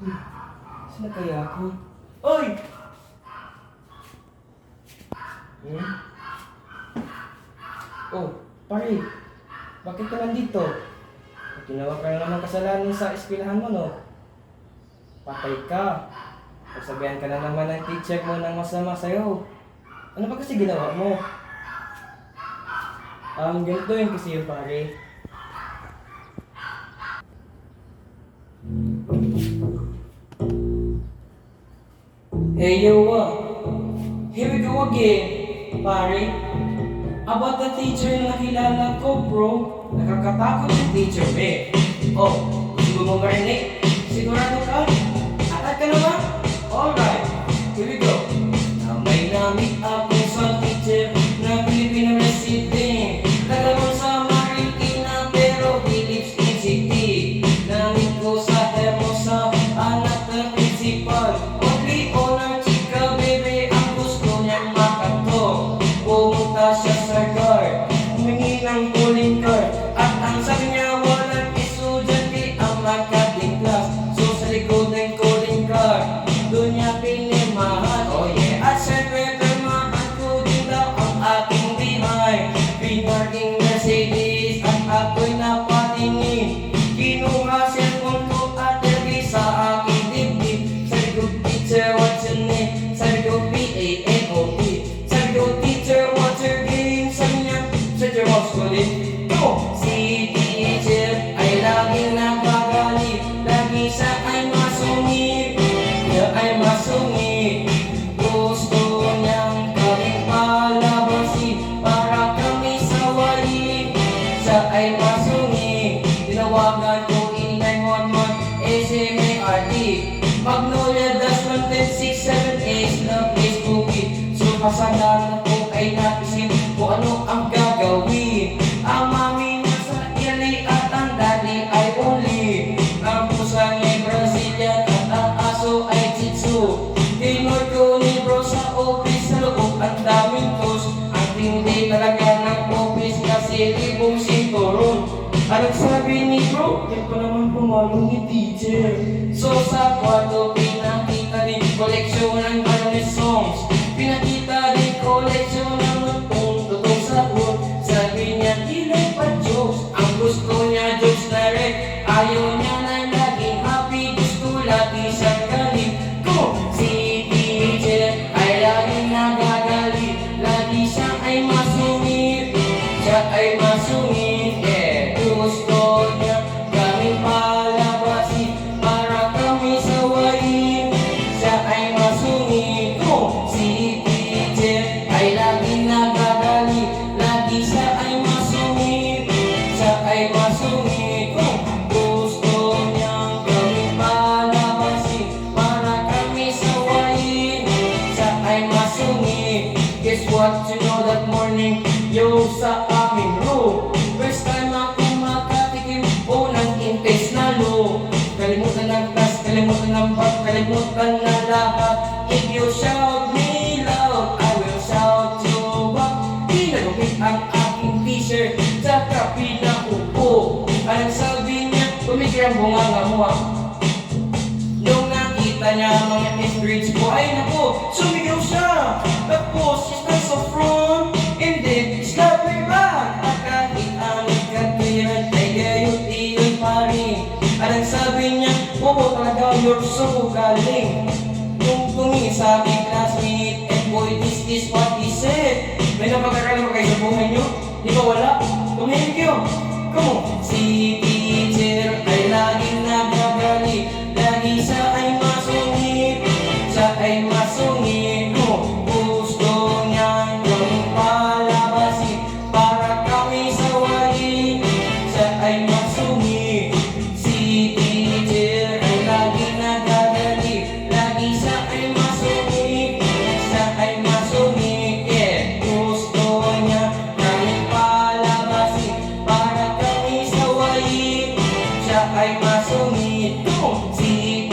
Uy, saan na kaya ako? Oy! Hmm? Oh, pare. Bakit ka nandito? Ginawa ka na naman kasalanan sa eskwelahan mo, no? Patay ka. Pagsabihan ka na naman ng teacher mo ng masama sa'yo. Ano ba kasi ginawa mo? Ganito yun kasi yung pare. Hey yo, here we go again, pare. About the teacher na nakilala ko, bro. Nakakatakot yung teacher, eh. Oh, gusto mo marinig? Sigurado ka? Atat ka naman? Alright, here we go. Na may namit ako sa teacher na Filipino resident. Tagalog sa Marikina pero Philips City. Namit ko sa Hermosa, anak ng principal. Only honor, chika, bebe, ang gusto niyang makanto. Pumunta siya sa guard, humingi ng calling card. At ang sabi niya, walang estudyante ang makating class. So sa likod ng calling card, doon niya pinirmahan. Oh yeah, at syempre pirmahan ko din daw ang aking bihay. Pinarking Mercedes at ako'y napatingin. Kinuha cellphone ko at lagay sa aking dibdib. Sabi ko, teacher, what's your name? Sabi ko, P-A-N-O-T. Sabi ko, teacher, what's your game? Sabi niya, shut your mouth, Scully. Go! Si teacher ay laging nagagalit. Lagi siya ay masungit. Siya ay masungit. Gusto niyang kaming palabasin para kami sawayin. Siya ay masungit. Tinawagan ko in 911 SMART. Magnolia dash 11067 na place bukid. So kasalanan ko ay napisip kung ano ang gagawin. Ang mami niya sa Italy at ang daddy ay only. Ang pusa niya Brazilian at ang aso ay Shih Tzu. Tinor ko ni bro sa office sa loob ang daming tos. Ang tindi talaga ng office kasi libong sinturon. Anong sabi ni bro? Yan pa naman pumalong ni teacher. So sa kwarto pinakita din koleksyon ng Barnes songs. Pinakita din koleksyon ng totoo sa hood. Sabi niya ilay pa jokes. Ang gusto niya jokes na rin. Ayaw niya na laging happy. Gusto lagi siyang galit. Kung si teacher ay laging nagagalit. Lagi siya ay masungit. Siya ay masungit. Yeah, gusto niya kaming palabasin para kami sawayin. Siya ay masungit. Kung si teacher ay laging nagagalit. Lagi siya ay masungit. Siya ay masungit. Kung gusto niyang kaming palabasin para kami sawayin. Siya ay masungit. Guess what? You know that morning, yo sa aming room. First time ako makatikim o ng intest na lo. Kalimutan ng class, kalimutan ng bag, kalimutan na lahat. If you shout me loud, I will shout you back. Pinagupit ang aking t-shirt, tsaka pinaupo. Anong sabi niya, tumigil ang bunganga mo ha. Nung nakita niya mga S-grades ko, ay naku, sumigaw siya. Tapos, she's not so front, and then, slap me back. At kahit anong katiran, ay gayon iyon pa rin. Anong sabi niya, oo talaga, you're so galing. Nung tumingin sa aking classmate, and boy, this is what he said. May napag-aralan ba kayo sa buhay niyo? Di ba wala? Tumingin kayo. Come on. Si teacher ay laging nagagalit. Lagi siya ay masungit. Siya ay masungit. Kung gusto niyang kaming palabasin para kami sawayin. Siya ay masungit. Si teacher ay laging nagagalit. Lagi siya ay masungit. Siya ay masungit. Yeah, gusto niya kaming palabasin para kami sawayin. Siya ay masungit. Kung si